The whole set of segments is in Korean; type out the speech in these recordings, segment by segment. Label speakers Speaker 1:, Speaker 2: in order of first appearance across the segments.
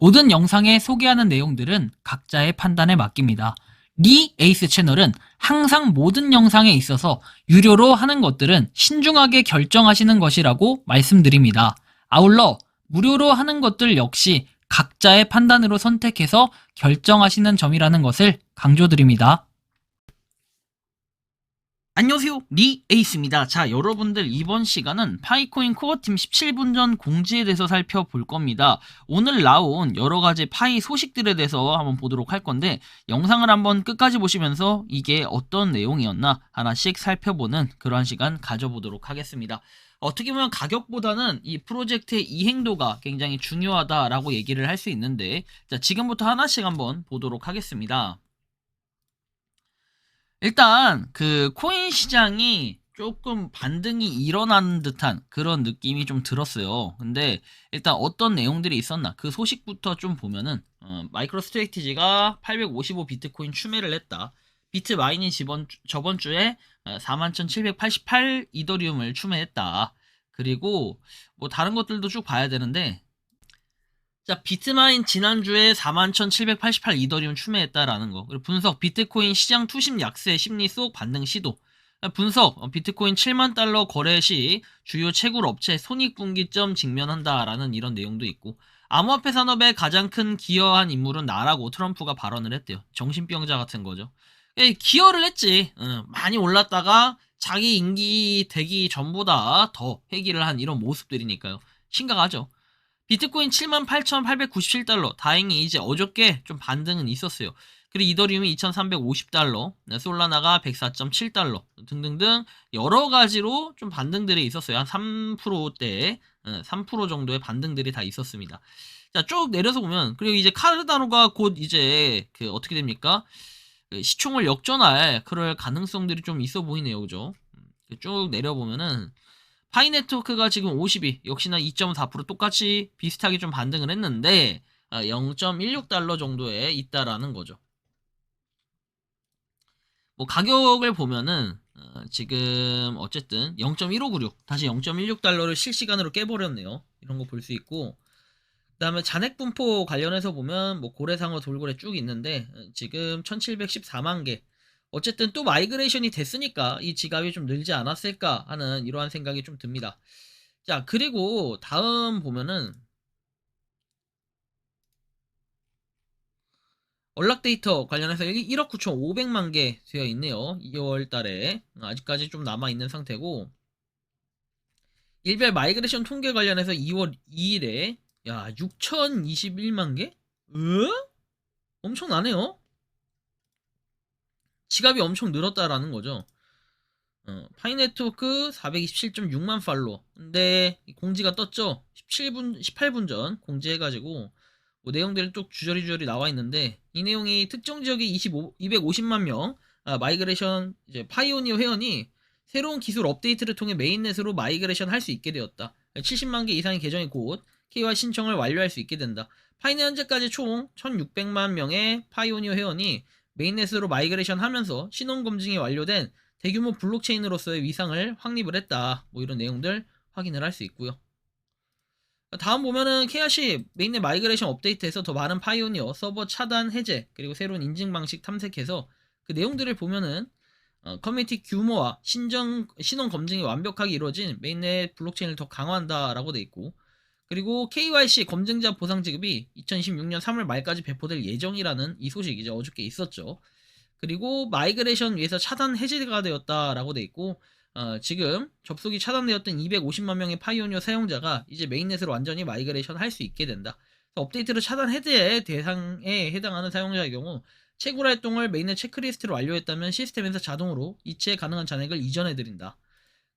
Speaker 1: 모든 영상에 소개하는 내용들은 각자의 판단에 맡깁니다. 리 에이스 채널은 항상 모든 영상에 있어서 유료로 하는 것들은 신중하게 결정하시는 것이라고 말씀드립니다. 아울러 무료로 하는 것들 역시 각자의 판단으로 선택해서 결정하시는 점이라는 것을 강조드립니다. 안녕하세요, 리 에이스입니다. 자, 여러분들 이번 시간은 파이코인 코어팀 17분 전 공지에 대해서 살펴볼 겁니다. 오늘 나온 여러가지 파이 소식들에 대해서 한번 보도록 할 건데, 영상을 한번 끝까지 보시면서 이게 어떤 내용이었나 하나씩 살펴보는 그러한 시간 가져보도록 하겠습니다. 어떻게 보면 가격보다는 이 프로젝트의 이행도가 굉장히 중요하다라고 얘기를 할 수 있는데, 자, 지금부터 하나씩 한번 보도록 하겠습니다. 일단 그 코인 시장이 조금 반등이 일어나는 듯한 그런 느낌이 좀 들었어요. 근데 일단 어떤 내용들이 있었나 그 소식부터 좀 보면은 마이크로 스트레이티지가 855 비트코인 추매를 했다. 비트마인이 저번 주에 41,788 이더리움을 추매했다. 그리고 뭐 다른 것들도 쭉 봐야 되는데, 자, 비트마인 지난주에 41,788 이더리움 추매했다라는 거. 그리고 분석, 비트코인 시장 투심 약세 심리 속 반등 시도. 분석, 비트코인 7만 달러 거래 시 주요 채굴 업체 손익분기점 직면한다라는 이런 내용도 있고, 암호화폐 산업에 가장 큰 기여한 인물은 나라고 트럼프가 발언을 했대요. 정신병자 같은 거죠. 기여를 했지. 많이 올랐다가 자기 임기 되기 전보다 더 회귀를 한 이런 모습들이니까요. 심각하죠. 비트코인 78,897달러. 다행히 이제 어저께 좀 반등은 있었어요. 그리고 이더리움이 2,350달러, 솔라나가 104.7달러 등등등 여러 가지로 좀 반등들이 있었어요. 한 3%대, 3% 정도의 반등들이 다 있었습니다. 자, 쭉 내려서 보면, 그리고 이제 카르다노가 곧 이제 그 어떻게 됩니까? 그 시총을 역전할 그럴 가능성들이 좀 있어 보이네요, 그죠? 쭉 내려보면은 파이네트워크가 지금 52, 역시나 2.4% 똑같이 비슷하게 좀 반등을 했는데 0.16달러 정도에 있다라는 거죠. 뭐 가격을 보면은 지금 어쨌든 0.1596 다시 0.16달러를 실시간으로 깨버렸네요. 이런 거 볼 수 있고, 그 다음에 잔액 분포 관련해서 보면 뭐 고래상어 돌고래 쭉 있는데 지금 1714만 개. 어쨌든 또 마이그레이션이 됐으니까 이 지갑이 좀 늘지 않았을까 하는 이러한 생각이 좀 듭니다. 자, 그리고 다음 보면은 언락 데이터 관련해서 여기 1억 9,500만 개 되어 있네요. 2월 달에 아직까지 좀 남아 있는 상태고, 일별 마이그레이션 통계 관련해서 2월 2일에 야 6,021만 개? 엄청나네요. 지갑이 엄청 늘었다라는 거죠. 파이네트워크 427.6만 팔로. 근데 공지가 떴죠. 18분 전 공지해가지고 뭐 내용들이 쭉 주저리 나와 있는데, 이 내용이 특정 지역에 250만 명 마이그레이션 이제 파이오니어 회원이 새로운 기술 업데이트를 통해 메인넷으로 마이그레이션 할 수 있게 되었다. 70만 개 이상의 계정이 곧 KY 신청을 완료할 수 있게 된다. 파이는 현재까지 총 1600만 명의 파이오니어 회원이 메인넷으로 마이그레이션 하면서 신원 검증이 완료된 대규모 블록체인으로서의 위상을 확립을 했다. 뭐 이런 내용들 확인을 할 수 있고요. 다음 보면은 KRC 메인넷 마이그레이션 업데이트에서 더 많은 파이오니어 서버 차단 해제 그리고 새로운 인증 방식 탐색해서 그 내용들을 보면은 커뮤니티 규모와 신원 검증이 완벽하게 이루어진 메인넷 블록체인을 더 강화한다라고 돼 있고, 그리고 KYC 검증자 보상 지급이 2026년 3월 말까지 배포될 예정이라는 이 소식이 이제 어저께 있었죠. 그리고 마이그레이션 위에서 차단 해제가 되었다라고 돼 있고, 지금 접속이 차단되었던 250만 명의 파이오니어 사용자가 이제 메인넷으로 완전히 마이그레이션 할 수 있게 된다. 업데이트로 차단 해제 대상에 해당하는 사용자의 경우 채굴 활동을 메인넷 체크리스트로 완료했다면 시스템에서 자동으로 이체 가능한 잔액을 이전해드린다.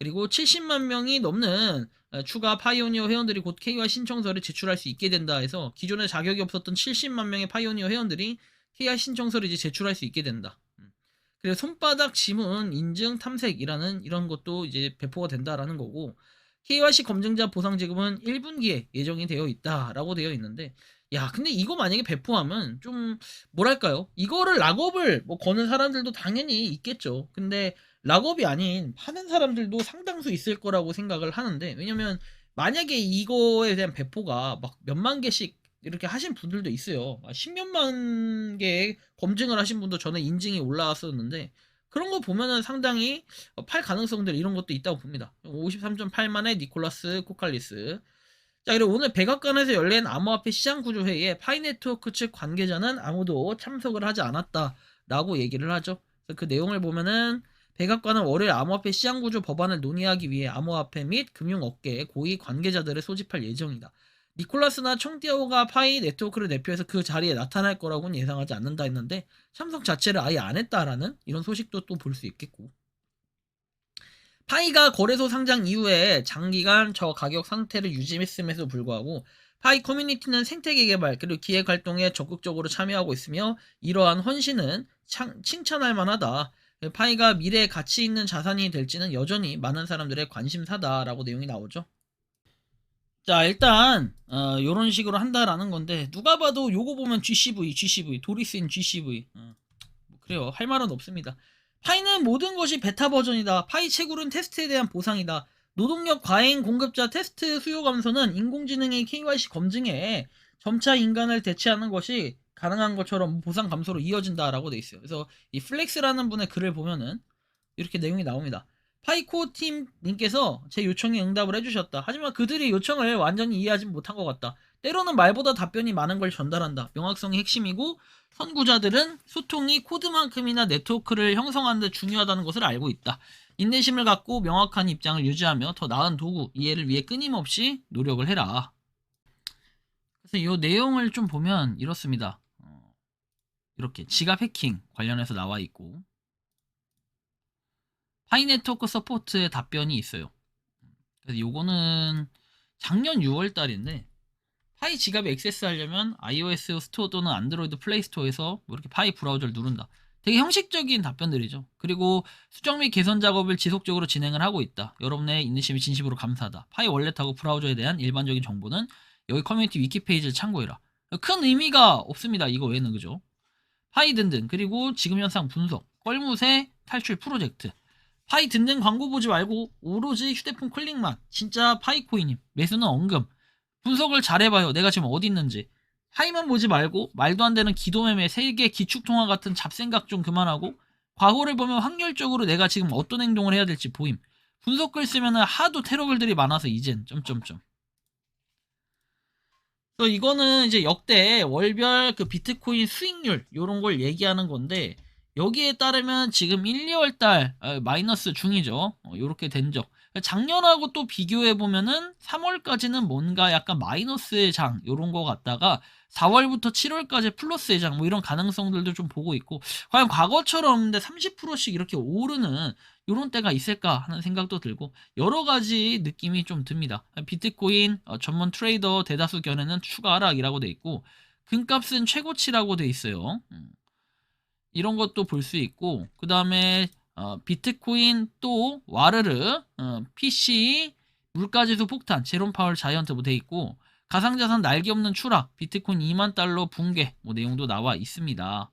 Speaker 1: 그리고 70만 명이 넘는 추가 파이오니어 회원들이 곧 KY 신청서를 제출할 수 있게 된다 해서 기존에 자격이 없었던 70만 명의 파이오니어 회원들이 KY 신청서를 이제 제출할 수 있게 된다. 그리고 손바닥 지문 인증 탐색이라는 이런 것도 이제 배포가 된다라는 거고, KYC 검증자 보상 지급은 1분기에 예정이 되어 있다라고 되어 있는데, 야 근데 이거 만약에 배포하면 좀 뭐랄까요, 이거를 락업을 뭐 거는 사람들도 당연히 있겠죠. 근데 락업이 아닌 파는 사람들도 상당수 있을 거라고 생각을 하는데, 왜냐면 만약에 이거에 대한 배포가 막 몇만 개씩 이렇게 하신 분들도 있어요. 10몇만 개 검증을 하신 분도 전에 인증이 올라왔었는데 그런 거 보면은 상당히 팔 가능성들 이런 것도 있다고 봅니다. 53.8만의 니콜라스 코칼리스. 자, 그리고 오늘 백악관에서 열린 암호화폐 시장 구조 회의에 파이네트워크 측 관계자는 아무도 참석을 하지 않았다라고 얘기를 하죠. 그래서 그 내용을 보면은 백악관은 월요일 암호화폐 시장 구조 법안을 논의하기 위해 암호화폐 및 금융업계 고위 관계자들을 소집할 예정이다. 니콜라스나 청띠아오가 파이 네트워크를 대표해서 그 자리에 나타날 거라고는 예상하지 않는다 했는데 참석 자체를 아예 안 했다라는 이런 소식도 또 볼 수 있겠고. 파이가 거래소 상장 이후에 장기간 저 가격 상태를 유지했음에도 불구하고 파이 커뮤니티는 생태계 개발 그리고 기획 활동에 적극적으로 참여하고 있으며 이러한 헌신은 칭찬할 만하다. 파이가 미래에 가치 있는 자산이 될지는 여전히 많은 사람들의 관심사다라고 내용이 나오죠. 자, 일단 요런 식으로 한다라는 건데 누가 봐도 요거 보면 GCV 도리스인 GCV 뭐 그래요. 할 말은 없습니다. 파이는 모든 것이 베타 버전이다. 파이 채굴은 테스트에 대한 보상이다. 노동력 과잉 공급자 테스트 수요 감소는 인공지능의 KYC 검증에 점차 인간을 대체하는 것이 가능한 것처럼 보상 감소로 이어진다라고 돼 있어요. 그래서 이 플렉스라는 분의 글을 보면은 이렇게 내용이 나옵니다. 파이코 팀 님께서 제 요청에 응답을 해주셨다. 하지만 그들이 요청을 완전히 이해하지 못한 것 같다. 때로는 말보다 답변이 많은 걸 전달한다. 명확성이 핵심이고 선구자들은 소통이 코드만큼이나 네트워크를 형성하는 데 중요하다는 것을 알고 있다. 인내심을 갖고 명확한 입장을 유지하며 더 나은 도구, 이해를 위해 끊임없이 노력을 해라. 그래서 이 내용을 좀 보면 이렇습니다. 이렇게 지갑 해킹 관련해서 나와 있고 파이 네트워크 서포트의 답변이 있어요. 그래서 요거는 작년 6월 달인데 파이 지갑에 액세스하려면 iOS 스토어 또는 안드로이드 플레이 스토어에서 뭐 이렇게 파이 브라우저를 누른다. 되게 형식적인 답변들이죠. 그리고 수정 및 개선 작업을 지속적으로 진행을 하고 있다. 여러분의 인내심이 진심으로 감사하다. 파이 월렛하고 브라우저에 대한 일반적인 정보는 여기 커뮤니티 위키 페이지를 참고해라. 큰 의미가 없습니다. 이거 외에는 그죠? 파이 등등 그리고 지금 현상 분석, 껄무새 탈출 프로젝트. 파이 등등 광고 보지 말고 오로지 휴대폰 클릭만. 진짜 파이코인님. 매수는 언금. 분석을 잘해봐요. 내가 지금 어디 있는지. 파이만 보지 말고 말도 안 되는 기도매매, 세계 기축통화 같은 잡생각 좀 그만하고 과거를 보면 확률적으로 내가 지금 어떤 행동을 해야 될지 보임. 분석글 쓰면은 하도 테러글들이 많아서 이젠 점점점. 그래서 이거는 이제 역대 월별 그 비트코인 수익률 요런 걸 얘기하는 건데 여기에 따르면 지금 1, 2월 달 마이너스 중이죠. 요렇게 된 적. 작년하고 또 비교해 보면은 3월까지는 뭔가 약간 마이너스의 장 요런 거 같다가 4월부터 7월까지 플러스의 장 뭐 이런 가능성들도 좀 보고 있고 과연 과거처럼 근데 30%씩 이렇게 오르는 요런 때가 있을까 하는 생각도 들고 여러 가지 느낌이 좀 듭니다. 비트코인 전문 트레이더 대다수 견해는 추가 하락이라고 돼 있고 금값은 최고치라고 돼 있어요. 이런 것도 볼 수 있고 그 다음에 비트코인 또 와르르 PC 물가지수 폭탄 제롬 파월 자이언트 뭐 돼 있고 가상자산 날개 없는 추락 비트코인 2만 달러 붕괴 뭐 내용도 나와 있습니다.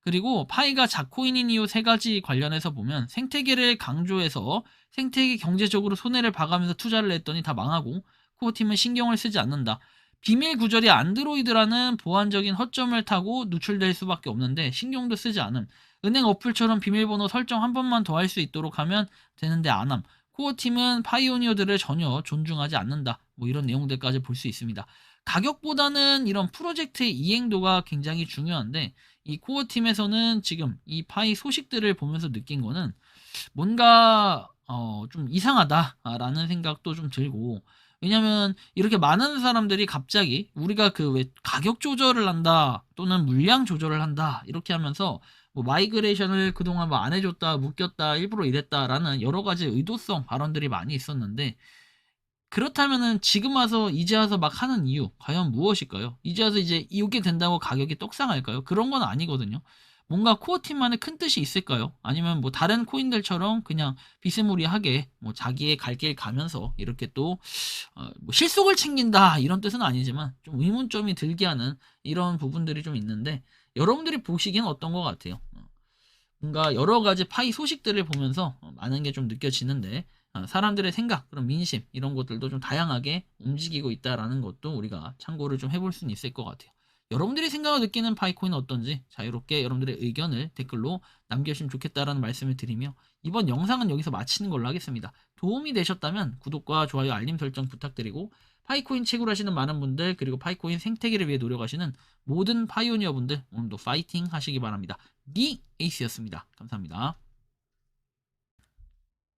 Speaker 1: 그리고 파이가 자코인인 이유 세 가지 관련해서 보면 생태계를 강조해서 생태계 경제적으로 손해를 봐가면서 투자를 했더니 다 망하고 코어팀은 신경을 쓰지 않는다. 비밀 구절이 안드로이드라는 보안적인 허점을 타고 누출될 수밖에 없는데 신경도 쓰지 않음. 은행 어플처럼 비밀번호 설정 한 번만 더 할 수 있도록 하면 되는데 안함. 코어팀은 파이오니어들을 전혀 존중하지 않는다. 뭐 이런 내용들까지 볼 수 있습니다. 가격보다는 이런 프로젝트의 이행도가 굉장히 중요한데 이 코어팀에서는 지금 이 파이 소식들을 보면서 느낀 거는 뭔가 좀 이상하다라는 생각도 좀 들고 왜냐면 이렇게 많은 사람들이 갑자기 우리가 그 왜 가격 조절을 한다 또는 물량 조절을 한다 이렇게 하면서 뭐 마이그레이션을 그동안 뭐 안 해줬다 묶였다 일부러 이랬다라는 여러 가지 의도성 발언들이 많이 있었는데 그렇다면은 지금 와서 이제 와서 막 하는 이유 과연 무엇일까요? 이제 와서 이제 이게 된다고 가격이 떡상할까요? 그런 건 아니거든요. 뭔가 코어팀만의 큰 뜻이 있을까요? 아니면 뭐 다른 코인들처럼 그냥 비스무리하게 뭐 자기의 갈 길 가면서 이렇게 또 뭐 실속을 챙긴다 이런 뜻은 아니지만 좀 의문점이 들게 하는 이런 부분들이 좀 있는데 여러분들이 보시기엔 어떤 것 같아요? 뭔가 여러 가지 파이 소식들을 보면서 많은 게 좀 느껴지는데 사람들의 생각, 그런 민심 이런 것들도 좀 다양하게 움직이고 있다라는 것도 우리가 참고를 좀 해볼 수는 있을 것 같아요. 여러분들이 생각을 느끼는 파이코인은 어떤지 자유롭게 여러분들의 의견을 댓글로 남겨주시면 좋겠다라는 말씀을 드리며 이번 영상은 여기서 마치는 걸로 하겠습니다. 도움이 되셨다면 구독과 좋아요, 알림 설정 부탁드리고 파이코인 채굴하시는 많은 분들 그리고 파이코인 생태계를 위해 노력하시는 모든 파이오니어 분들 오늘도 파이팅 하시기 바랍니다. 니 에이스였습니다. 감사합니다.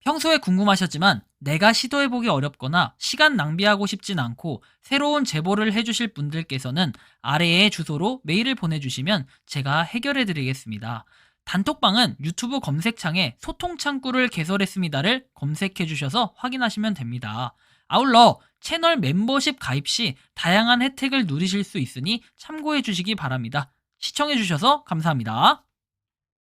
Speaker 1: 평소에 궁금하셨지만 내가 시도해보기 어렵거나 시간 낭비하고 싶진 않고 새로운 제보를 해주실 분들께서는 아래의 주소로 메일을 보내주시면 제가 해결해드리겠습니다. 단톡방은 유튜브 검색창에 소통창구를 개설했습니다를 검색해주셔서 확인하시면 됩니다. 아울러 채널 멤버십 가입 시 다양한 혜택을 누리실 수 있으니 참고해주시기 바랍니다. 시청해주셔서 감사합니다.